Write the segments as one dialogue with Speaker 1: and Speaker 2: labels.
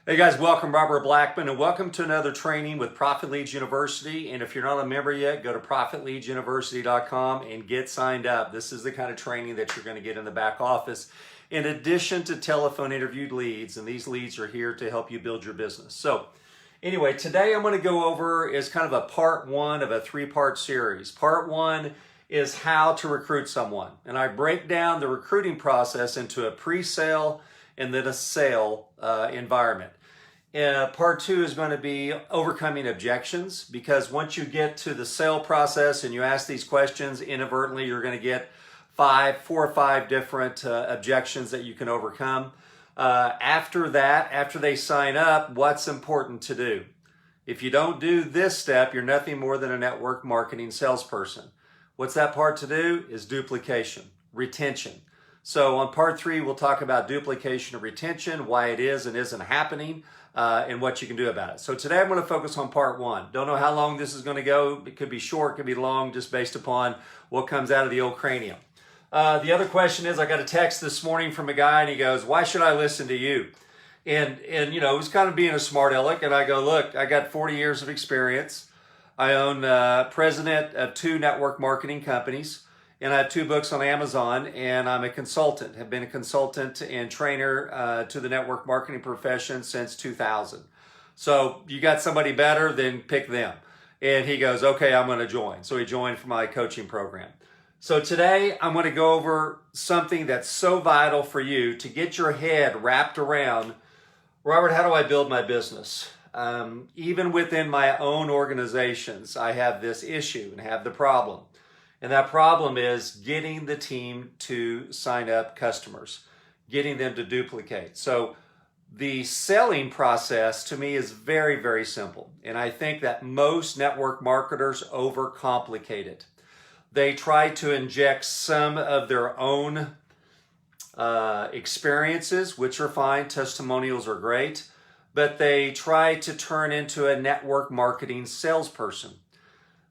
Speaker 1: Hey guys, welcome. Robert Blackman, and welcome to another training with Profit Leads University. And if you're not a member yet, go to ProfitLeadsUniversity.com and get signed up. This is the kind of training that you're going to get in the back office, in addition to telephone interviewed leads. And these leads are here to help you build your business. So anyway, today I'm going to go over is kind of a part one of a three-part series. Part one is how to recruit someone. And I break down the recruiting process into a pre-sale and then a sale environment. Part two is going to be overcoming objections, because once you get to the sale process and you ask these questions, inadvertently you're going to get four or five different objections that you can overcome. After that, after they sign up, what's important to do? If you don't do this step, you're nothing more than a network marketing salesperson. What's that part to do? Is duplication, retention. So on part three, we'll talk about duplication and retention, why it is and isn't happening, and what you can do about it. So today I'm going to focus on part one. Don't know how long this is going to go. It could be short, could be long, just based upon what comes out of the old cranium. The other question is, I got a text this morning from a guy, and he goes, "Why should I listen to you?" And you know, he was kind of being a smart aleck, and I go, "Look, I got 40 years of experience. I own president of 2 network marketing companies. And I have 2 books on Amazon, and I'm a consultant. Have been a consultant and trainer to the network marketing profession since 2000. So you got somebody better, then pick them." And he goes, "Okay, I'm going to join." So he joined for my coaching program. So today I'm going to go over something that's so vital for you to get your head wrapped around. Robert, how do I build my business? Even within my own organizations, I have this issue and have the problem. And that problem is getting the team to sign up customers, getting them to duplicate. So the selling process to me is very, very simple. And I think that most network marketers overcomplicate it. They try to inject some of their own experiences, which are fine. Testimonials are great. But they try to turn into a network marketing salesperson.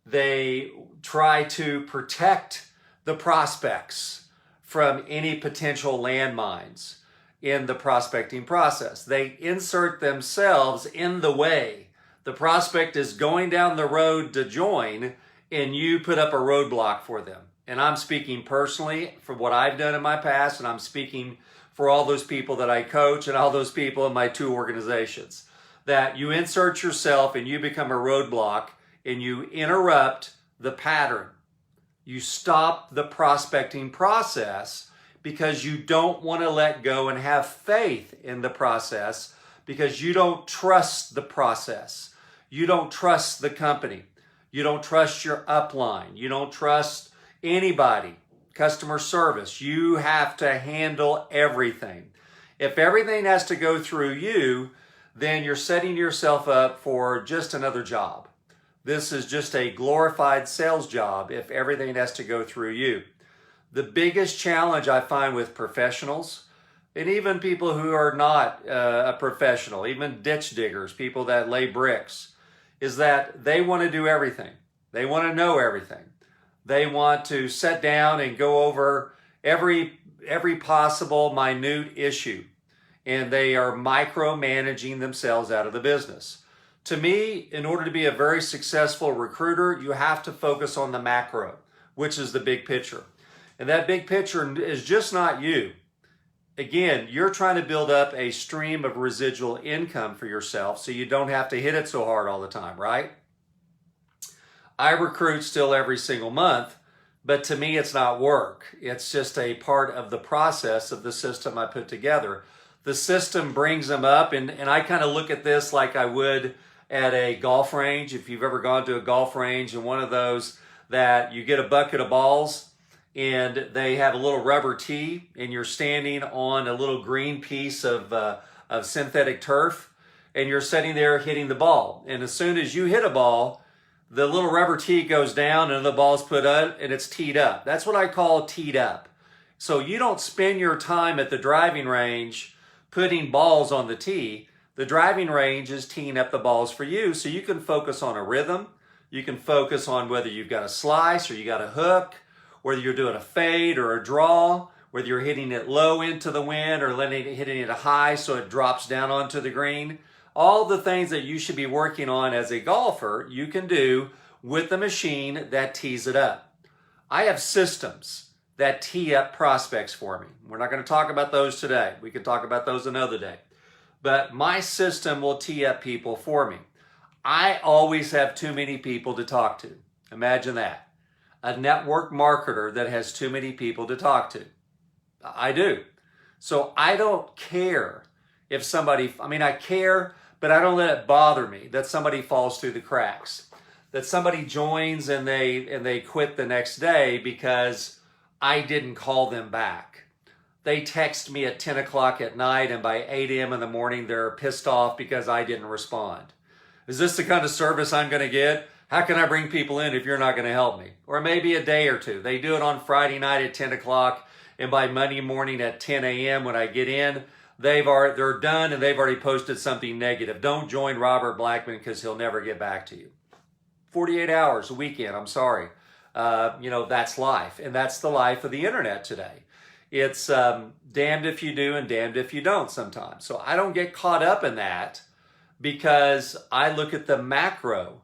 Speaker 1: They try to protect the prospects from any potential landmines in the prospecting process. They insert themselves in the way. The prospect is going down the road to join, and you put up a roadblock for them. And I'm speaking personally for what I've done in my past, and I'm speaking for all those people that I coach and all those people in my 2 organizations, that you insert yourself and you become a roadblock, and you interrupt the pattern. You stop the prospecting process because you don't want to let go and have faith in the process, because you don't trust the process. You don't trust the company. You don't trust your upline. You don't trust anybody. Customer service. You have to handle everything. If everything has to go through you, then you're setting yourself up for just another job. This is just a glorified sales job if everything has to go through you. The biggest challenge I find with professionals, and even people who are not a professional, even ditch diggers, people that lay bricks, is that they want to do everything. They want to know everything. They want to sit down and go over every possible minute issue, and they are micromanaging themselves out of the business. To me, in order to be a very successful recruiter, you have to focus on the macro, which is the big picture. And that big picture is just not you. Again, you're trying to build up a stream of residual income for yourself so you don't have to hit it so hard all the time, right? I recruit still every single month, but to me, it's not work. It's just a part of the process of the system I put together. The system brings them up, and I kind of look at this like I would at a golf range. If you've ever gone to a golf range, and one of those that you get a bucket of balls and they have a little rubber tee, and you're standing on a little green piece of synthetic turf, and you're sitting there hitting the ball. And as soon as you hit a ball, the little rubber tee goes down and the ball's put up and it's teed up. That's what I call teed up. So you don't spend your time at the driving range putting balls on the tee. The driving range is teeing up the balls for you, so you can focus on a rhythm. You can focus on whether you've got a slice or you got a hook, whether you're doing a fade or a draw, whether you're hitting it low into the wind or hitting it high so it drops down onto the green. All the things that you should be working on as a golfer, you can do with the machine that tees it up. I have systems that tee up prospects for me. We're not going to talk about those today. We can talk about those another day. But my system will tee up people for me. I always have too many people to talk to. Imagine that. A network marketer that has too many people to talk to. I do. So I don't care if somebody, I care, but I don't let it bother me that somebody falls through the cracks. That somebody joins and they quit the next day because I didn't call them back. They text me at 10 o'clock at night and by 8 a.m. in the morning they're pissed off because I didn't respond. Is this the kind of service I'm going to get? How can I bring people in if you're not going to help me? Or maybe a day or two. They do it on Friday night at 10 o'clock and by Monday morning at 10 a.m. when I get in, they're done and they've already posted something negative. Don't join Robert Blackman because he'll never get back to you. 48 hours a weekend, I'm sorry. That's life. And that's the life of the internet today. It's damned if you do and damned if you don't sometimes. So I don't get caught up in that because I look at the macro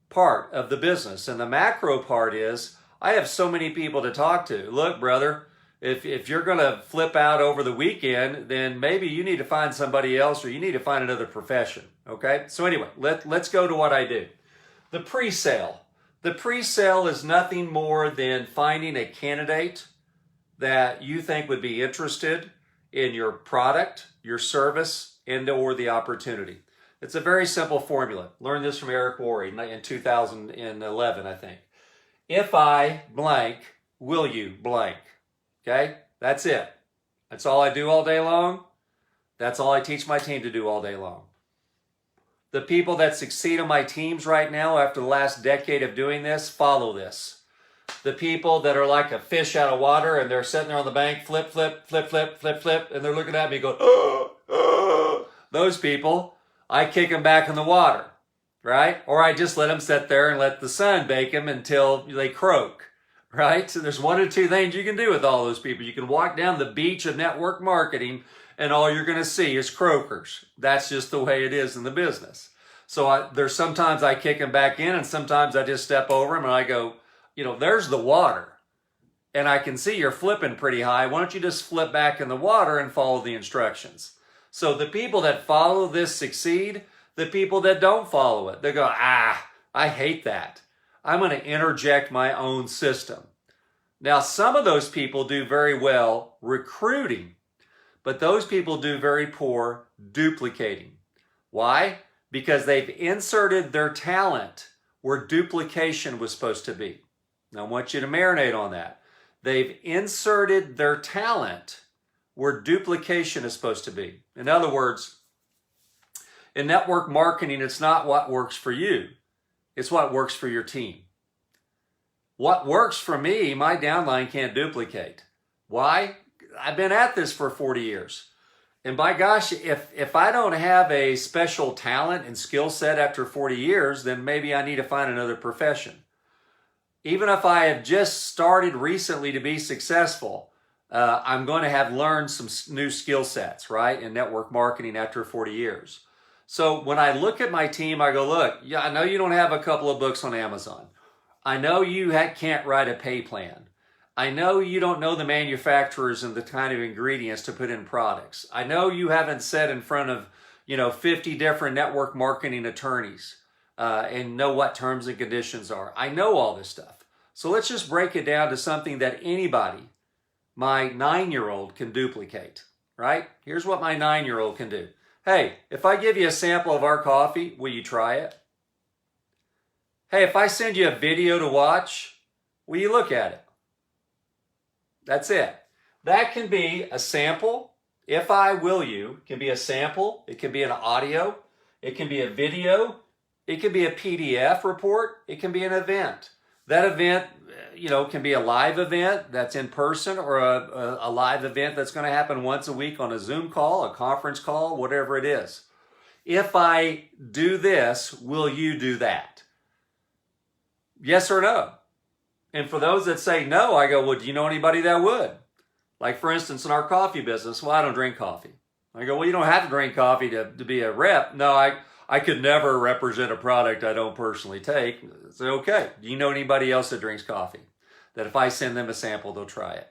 Speaker 1: part of the business. And the macro part is I have so many people to talk to. Look, brother, if you're going to flip out over the weekend, then maybe you need to find somebody else or you need to find another profession. Okay? So anyway, let's go to what I do. The pre-sale. The pre-sale is nothing more than finding a candidate that you think would be interested in your product, your service, and or the opportunity. It's a very simple formula. Learned this from Eric Worre in 2011, I think. If I blank, will you blank? Okay? That's it. That's all I do all day long. That's all I teach my team to do all day long. The people that succeed on my teams right now after the last decade of doing this, follow this. The people that are like a fish out of water and they're sitting there on the bank, flip, flip, flip, flip, flip, flip, and they're looking at me going, those people, I kick them back in the water, right? Or I just let them sit there and let the sun bake them until they croak, right? So there's one or two things you can do with all those people. You can walk down the beach of network marketing and all you're going to see is croakers. That's just the way it is in the business. So there's sometimes I kick them back in and sometimes I just step over them and I go, there's the water. And I can see you're flipping pretty high. Why don't you just flip back in the water and follow the instructions? So the people that follow this succeed. The people that don't follow it, they go, I hate that. I'm going to interject my own system. Now, some of those people do very well recruiting, but those people do very poor duplicating. Why? Because they've inserted their talent where duplication was supposed to be. Now, I want you to marinate on that. They've inserted their talent where duplication is supposed to be. In other words, in network marketing, it's not what works for you. It's what works for your team. What works for me, my downline can't duplicate. Why? I've been at this for 40 years. And by gosh, if I don't have a special talent and skill set after 40 years, then maybe I need to find another profession. Even if I have just started recently to be successful, I'm going to have learned some new skill sets, right, in network marketing after 40 years. So when I look at my team, I go, look, yeah, I know you don't have a couple of books on Amazon. I know you can't write a pay plan. I know you don't know the manufacturers and the kind of ingredients to put in products. I know you haven't sat in front of, 50 different network marketing attorneys and know what terms and conditions are. I know all this stuff. So let's just break it down to something that anybody, my 9-year-old, can duplicate, right? Here's what my 9-year-old can do. Hey, if I give you a sample of our coffee, will you try it? Hey, if I send you a video to watch, will you look at it? That's it. That can be a sample. If I will you, can be a sample. It can be an audio. It can be a video. It can be a PDF report. It can be an event. That event, can be a live event that's in person or a live event that's going to happen once a week on a Zoom call, a conference call, whatever it is. If I do this, will you do that? Yes or no? And for those that say no, I go, well, do you know anybody that would? Like for instance, in our coffee business, well, I don't drink coffee. I go, well, you don't have to drink coffee to be a rep. No, I could never represent a product I don't personally take. So, okay, do you know anybody else that drinks coffee? That if I send them a sample, they'll try it.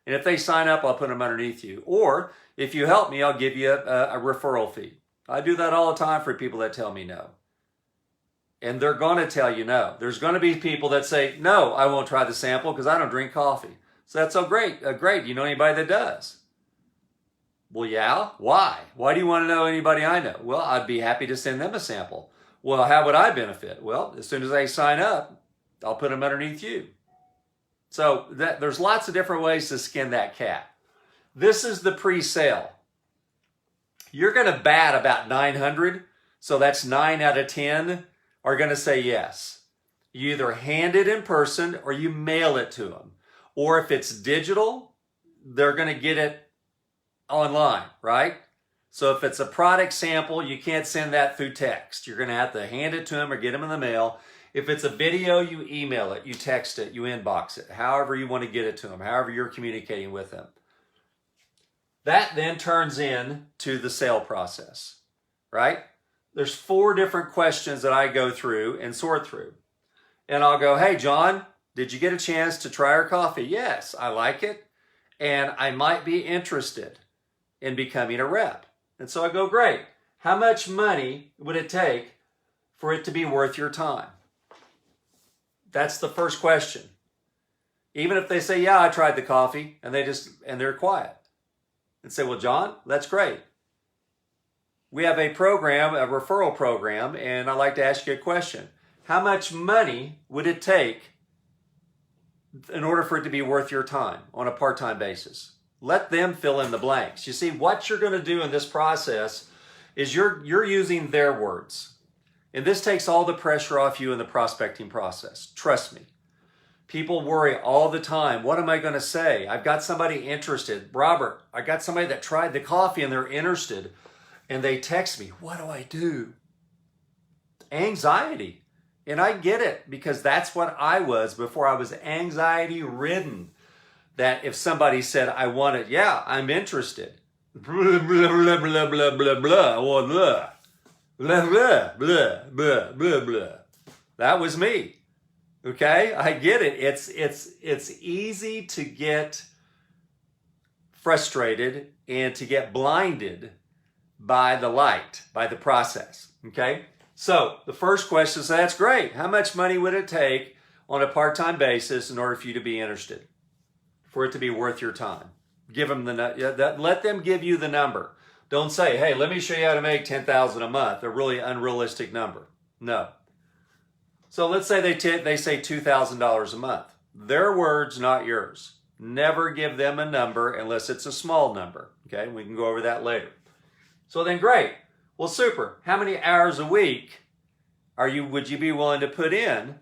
Speaker 1: And if they sign up, I'll put them underneath you. Or if you help me, I'll give you a referral fee. I do that all the time for people that tell me no. And they're going to tell you no. There's going to be people that say, no, I won't try the sample because I don't drink coffee. So that's so great. Great. You know anybody that does? Well, yeah. Why? Why do you want to know anybody I know? Well, I'd be happy to send them a sample. Well, how would I benefit? Well, as soon as they sign up, I'll put them underneath you. So there's lots of different ways to skin that cat. This is the pre-sale. You're going to bat about 900. So that's 9 out of 10 are going to say yes. You either hand it in person or you mail it to them. Or if it's digital, they're going to get it online, right? So if it's a product sample, you can't send that through text. You're going to have to hand it to them or get them in the mail. If it's a video, you email it, you text it, you inbox it, however you want to get it to them, however you're communicating with them. That then turns into the sale process, right? There's 4 different questions that I go through and sort through. And I'll go, hey, John, did you get a chance to try our coffee? Yes, I like it. And I might be interested in becoming a rep. And so I go, great. How much money would it take for it to be worth your time? That's the first question. Even if they say, yeah, I tried the coffee, and they're quiet. And say, well, John, that's great. We have a program, a referral program, and I'd like to ask you a question. How much money would it take in order for it to be worth your time on a part-time basis? Let them fill in the blanks. You see, what you're going to do in this process is you're using their words. And this takes all the pressure off you in the prospecting process. Trust me. People worry all the time. What am I going to say? I've got somebody interested. Robert, I got somebody that tried the coffee and they're interested. And they text me, what do I do? Anxiety. And I get it because that's what I was before. I was anxiety ridden. That if somebody said, I want it, yeah, I'm interested. Blah, blah, blah, blah, blah, blah, blah, or blah. Blah, blah, blah, blah, blah, blah. That was me. Okay? I get it. It's easy to get frustrated and to get blinded by the light, by the process. Okay? So the first question is, that's great. How much money would it take on a part-time basis in order for you to be interested? For it to be worth your time? Give them let them give you the number. Don't say, hey, let me show you how to make $10,000 a month, a really unrealistic number. No. So let's say they say $2,000 a month. Their words, not yours. Never give them a number unless it's a small number. Okay, we can go over that later. So then great. Well, super. How many hours a week would you be willing to put in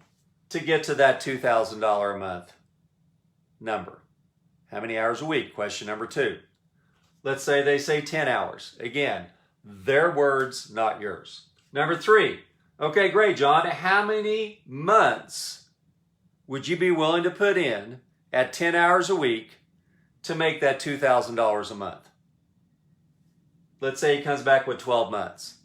Speaker 1: to get to that $2,000 a month number? How many hours a week? Question number 2. Let's say they say 10 hours. Again, their words, not yours. Number 3. Okay, great, John. How many months would you be willing to put in at 10 hours a week to make that $2,000 a month? Let's say he comes back with 12 months.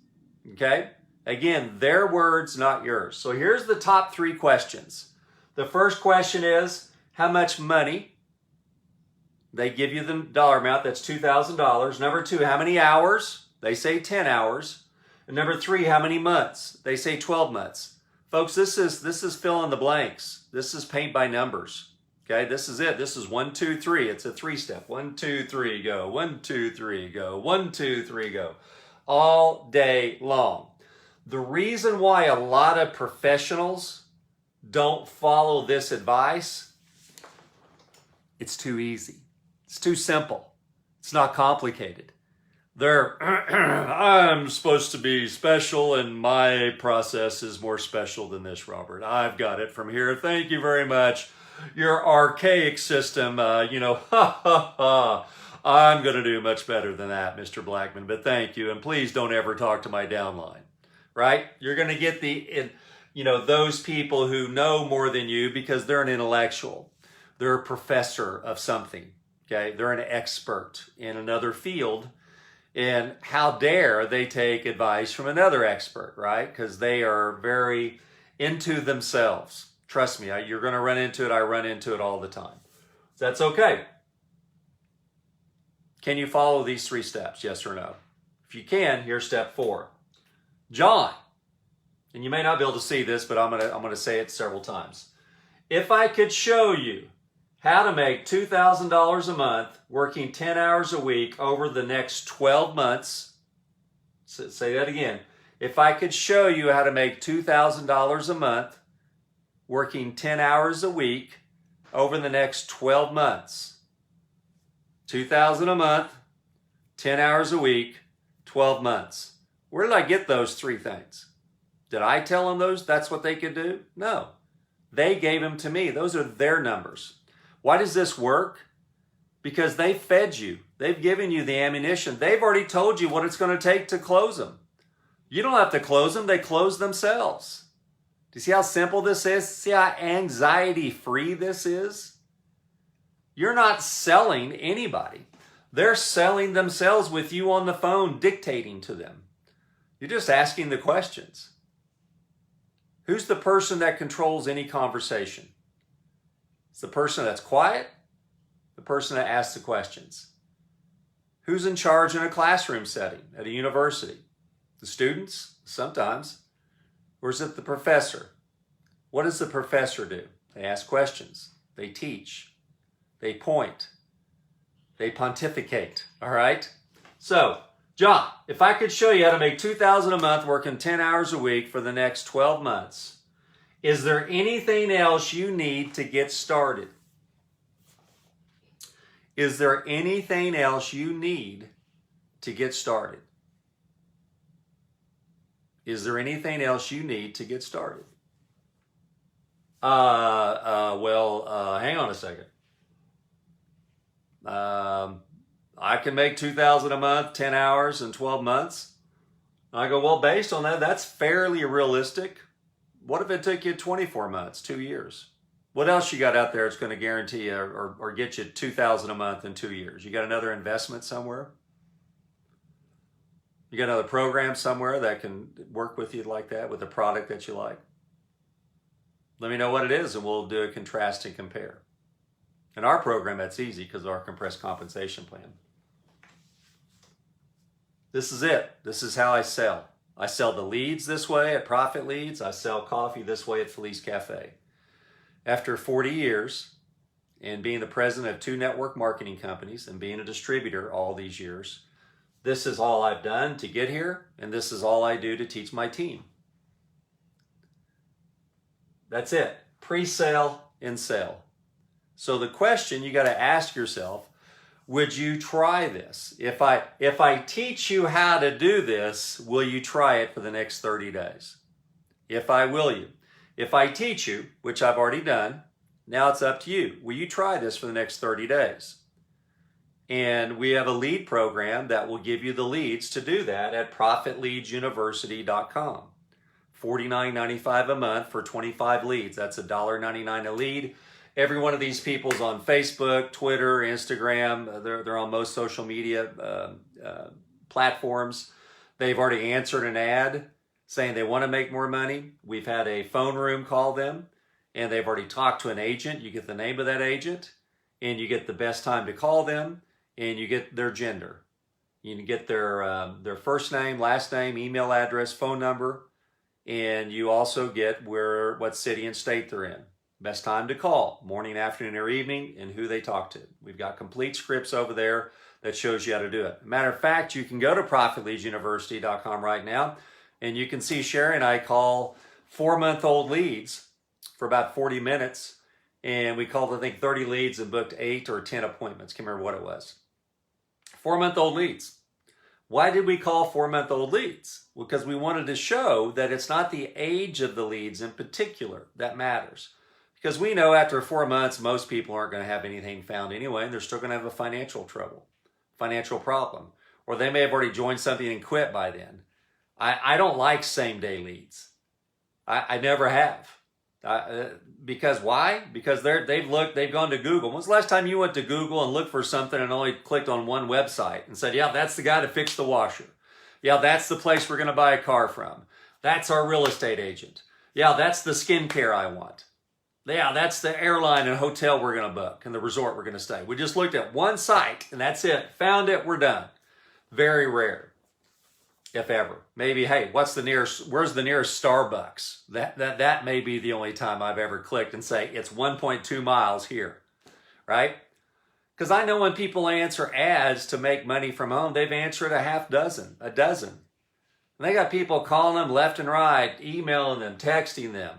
Speaker 1: Okay? Again, their words, not yours. So here's the top 3 questions. The first question is, how much money? They give you the dollar amount, that's $2,000. Number 2, how many hours? They say 10 hours. And number 3, how many months? They say 12 months. Folks, this is fill in the blanks. This is paint by numbers. Okay, this is it. This is 1, 2, 3. It's a 3-step. 1, 2, 3, go. 1, 2, 3, go. 1, 2, 3, go. All day long. The reason why a lot of professionals don't follow this advice, it's too easy. It's too simple. It's not complicated. I'm supposed to be special and my process is more special than this, Robert. I've got it from here. Thank you very much. Your archaic system, ha ha ha. I'm going to do much better than that, Mr. Blackman, but thank you. And please don't ever talk to my downline, right? You're going to get those people who know more than you because they're an intellectual. They're a professor of something. Okay, they're an expert in another field, and how dare they take advice from another expert, right? Because they are very into themselves. Trust me, you're going to run into it. I run into it all the time. That's okay. Can you follow these 3 steps? Yes or no? If you can, here's step 4. John, and you may not be able to see this, but I'm gonna say it several times. If I could show you how to make $2,000 a month working 10 hours a week over the next 12 months, say that again. If I could show you how to make $2,000 a month working 10 hours a week over the next 12 months, $2,000 a month, 10 hours a week, 12 months. Where did I get those 3 things? Did I tell them that's what they could do? No. They gave them to me. Those are their numbers. Why does this work? Because they fed you. They've given you the ammunition. They've already told you what it's going to take to close them. You don't have to close them. They close themselves. Do you see how simple this is? See how anxiety-free this is? You're not selling anybody. They're selling themselves with you on the phone, dictating to them. You're just asking the questions. Who's the person that controls any conversation? It's the person that's quiet, the person that asks the questions. Who's in charge in a classroom setting at a university? The students, sometimes. Or is it the professor? What does the professor do? They ask questions. They teach. They point. They pontificate. All right? So, John, if I could show you how to make $2,000 a month working 10 hours a week for the next 12 months, is there anything else you need to get started? Is there anything else you need to get started? Is there anything else you need to get started? Hang on a second. I can make $2,000 a month, 10 hours in 12 months. I go, well, based on that, that's fairly realistic. What if it took you 24 months, 2 years? What else you got out there that's going to guarantee you or get you $2,000 a month in 2 years? You got another investment somewhere? You got another program somewhere that can work with you like that, with a product that you like? Let me know what it is and we'll do a contrast and compare. In our program, that's easy because of our compressed compensation plan. This is it. This is how I sell. I sell the leads this way at Profit Leads. I sell coffee this way at Felice Cafe. After 40 years and being the president of 2 network marketing companies and being a distributor all these years, this is all I've done to get here, and this is all I do to teach my team. That's it. Pre-sale and sale. So the question you got to ask yourself, would you try this? If I teach you how to do this, will you try it for the next 30 days? If I teach you, which I've already done, now it's up to you. Will you try this for the next 30 days? And we have a lead program that will give you the leads to do that at ProfitLeadsUniversity.com. $49.95 a month for 25 leads. That's $1.99 a lead. Every one of these people's on Facebook, Twitter, Instagram. They're on most social media platforms. They've already answered an ad saying they want to make more money. We've had a phone room call them, and they've already talked to an agent. You get the name of that agent, and you get the best time to call them, and you get their gender. You can get their first name, last name, email address, phone number, and you also get what city and state they're in. Best time to call, morning, afternoon, or evening, and who they talk to. We've got complete scripts over there that shows you how to do it. Matter of fact, you can go to ProfitLeadsUniversity.com right now, and you can see Sherry and I call 4-month-old leads for about 40 minutes, and we called, I think, 30 leads and booked 8 or 10 appointments. Can't remember what it was. 4-month-old leads. Why did we call 4-month-old leads? Well, because we wanted to show that it's not the age of the leads in particular that matters. Because we know after 4 months, most people aren't going to have anything found anyway, and they're still going to have a financial problem. Or they may have already joined something and quit by then. I don't like same-day leads. I never have. Because why? Because they've gone to Google. When's the last time you went to Google and looked for something and only clicked on one website and said, yeah, that's the guy that fixed the washer. Yeah, that's the place we're going to buy a car from. That's our real estate agent. Yeah, that's the skincare I want. Yeah, that's the airline and hotel we're going to book and the resort we're going to stay. We just looked at one site and that's it. Found it, we're done. Very rare, if ever. Maybe, hey, where's the nearest Starbucks? That may be the only time I've ever clicked and say, it's 1.2 miles here, right? Because I know when people answer ads to make money from home, they've answered a dozen. And they got people calling them left and right, emailing them, texting them.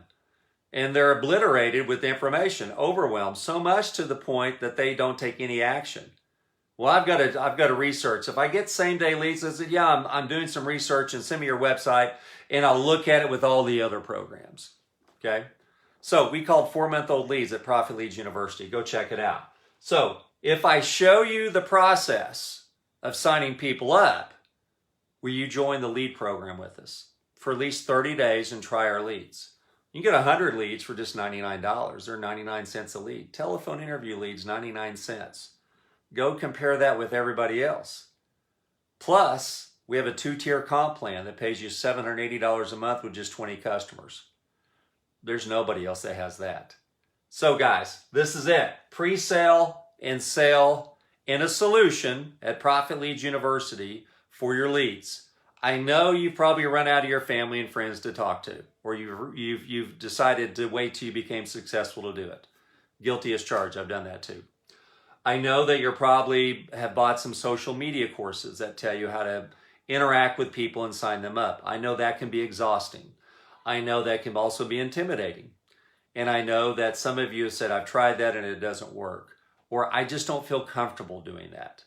Speaker 1: And they're obliterated with information, overwhelmed, so much to the point that they don't take any action. Well, I've got to research. If I get same-day leads, I said, yeah, I'm doing some research and send me your website, and I'll look at it with all the other programs, okay? So we called 4-month-old leads at Profit Leads University. Go check it out. So if I show you the process of signing people up, will you join the lead program with us for at least 30 days and try our leads? You can get 100 leads for just $99 or 99 cents a lead. Telephone interview leads, 99 cents. Go compare that with everybody else. Plus, we have a 2-tier comp plan that pays you $780 a month with just 20 customers. There's nobody else that has that. So guys, this is it. Pre-sale and sale in a solution at Profit Leads University for your leads. I know you've probably run out of your family and friends to talk to, or you've decided to wait till you became successful to do it. Guilty as charged. I've done that too. I know that you probably have bought some social media courses that tell you how to interact with people and sign them up. I know that can be exhausting. I know that can also be intimidating. And I know that some of you have said, I've tried that and it doesn't work. Or I just don't feel comfortable doing that.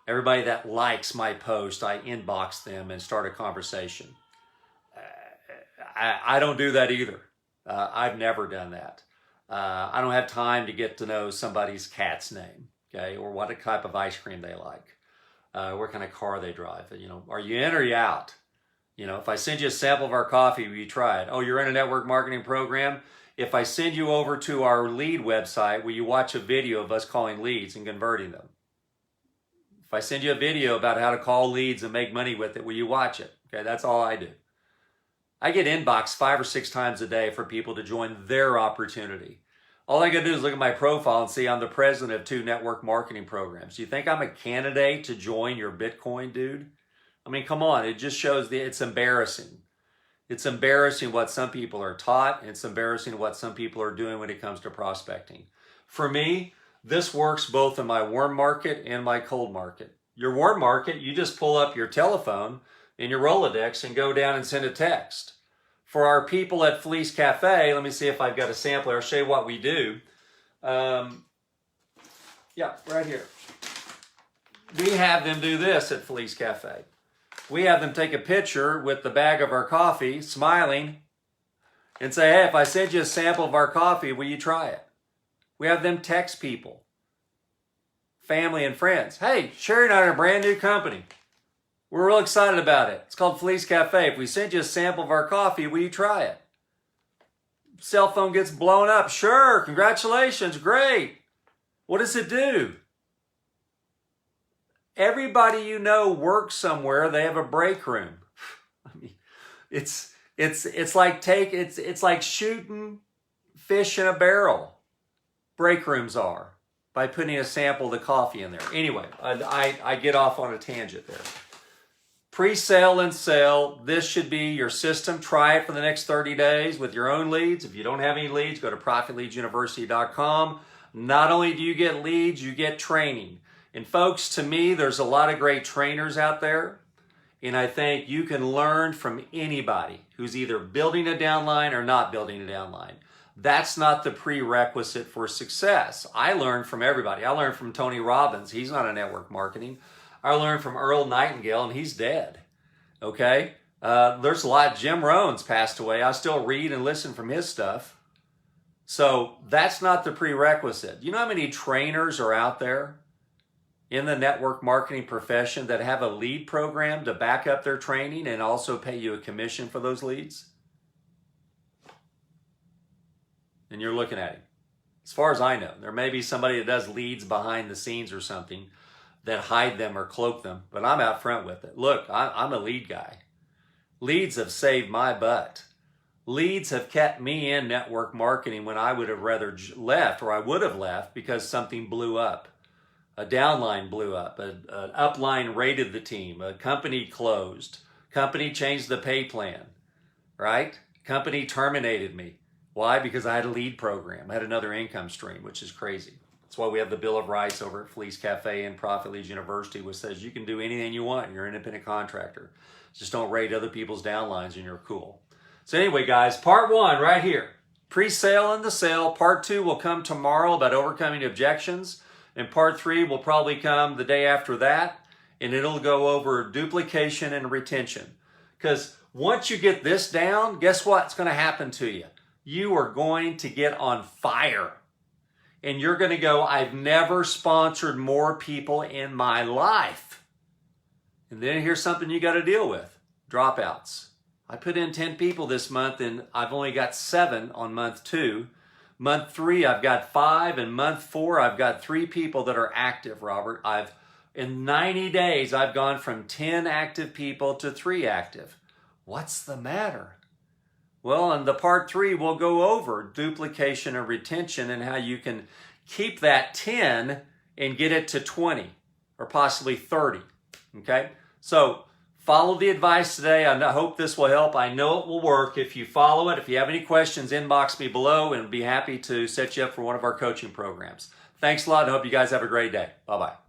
Speaker 1: Everybody that likes my post, I inbox them and start a conversation. I don't do that either. I've never done that. I don't have time to get to know somebody's cat's name, okay, or what type of ice cream they like, what kind of car they drive. You know, are you in or are you out? You know, if I send you a sample of our coffee, will you try it? Oh, you're in a network marketing program? If I send you over to our lead website, will you watch a video of us calling leads and converting them? If I send you a video about how to call leads and make money with it, will you watch it? Okay, that's all I do. I get inboxed 5 or 6 times a day for people to join their opportunity. All I got to do is look at my profile and see I'm the president of 2 network marketing programs. Do you think I'm a candidate to join your Bitcoin, dude? I mean, come on. It just shows it's embarrassing. It's embarrassing what some people are taught, and it's embarrassing what some people are doing when it comes to prospecting. For me, this works both in my warm market and my cold market. Your warm market, you just pull up your telephone in your Rolodex and go down and send a text. For our people at Fleece Cafe, let me see if I've got a sampler. I'll show you what we do. Yeah, right here. We have them do this at Fleece Cafe. We have them take a picture with the bag of our coffee, smiling, and say, hey, if I send you a sample of our coffee, will you try it? We have them text people, family and friends. Hey, Sherry and I are a brand new company. We're real excited about it. It's called Fleece Cafe. If we send you a sample of our coffee, will you try it? Cell phone gets blown up. Sure, congratulations, great. What does it do? Everybody you know works somewhere. They have a break room. I mean, it's like shooting fish in a barrel. Break rooms are, by putting a sample of the coffee in there. Anyway, I get off on a tangent there. Pre-sale and sale, this should be your system. Try it for the next 30 days with your own leads. If you don't have any leads, go to ProfitLeadsUniversity.com. Not only do you get leads, you get training. And folks, to me, there's a lot of great trainers out there. And I think you can learn from anybody who's either building a downline or not building a downline. That's not the prerequisite for success. I learned from everybody. I learned from Tony Robbins. He's not a network marketing. I learned from Earl Nightingale, and he's dead. Okay? There's a lot. Jim Rohn's passed away. I still read and listen from his stuff. So that's not the prerequisite. You know how many trainers are out there in the network marketing profession that have a lead program to back up their training and also pay you a commission for those leads? and you're looking at him. As far as I know, there may be somebody that does leads behind the scenes or something that hide them or cloak them, but I'm out front with it. Look, I'm a lead guy. Leads have saved my butt. Leads have kept me in network marketing when I would have rather left, or I would have left because something blew up. A downline blew up, an upline raided the team, a company closed, company changed the pay plan, right? Company terminated me. Why? Because I had a lead program. I had another income stream, which is crazy. That's why we have the Bill of Rights over at Fleece Cafe and Profit Leads University, which says you can do anything you want. You're an independent contractor. Just don't raid other people's downlines and you're cool. So anyway, guys, part 1 right here. Pre-sale and the sale. Part 2 will come tomorrow about overcoming objections. And part 3 will probably come the day after that. And it'll go over duplication and retention. Because once you get this down, guess what's going to happen to you? You are going to get on fire. And you're going to go, I've never sponsored more people in my life. And then here's something you got to deal with. Dropouts. I put in 10 people this month and I've only got 7 on month 2. Month 3, I've got 5. And month 4, I've got 3 people that are active, Robert. In 90 days, I've gone from 10 active people to 3 active. What's the matter? Well, in the part 3, we'll go over duplication and retention and how you can keep that 10 and get it to 20 or possibly 30. Okay? So follow the advice today. I hope this will help. I know it will work if you follow it. If you have any questions, inbox me below and be happy to set you up for one of our coaching programs. Thanks a lot. I hope you guys have a great day. Bye-bye.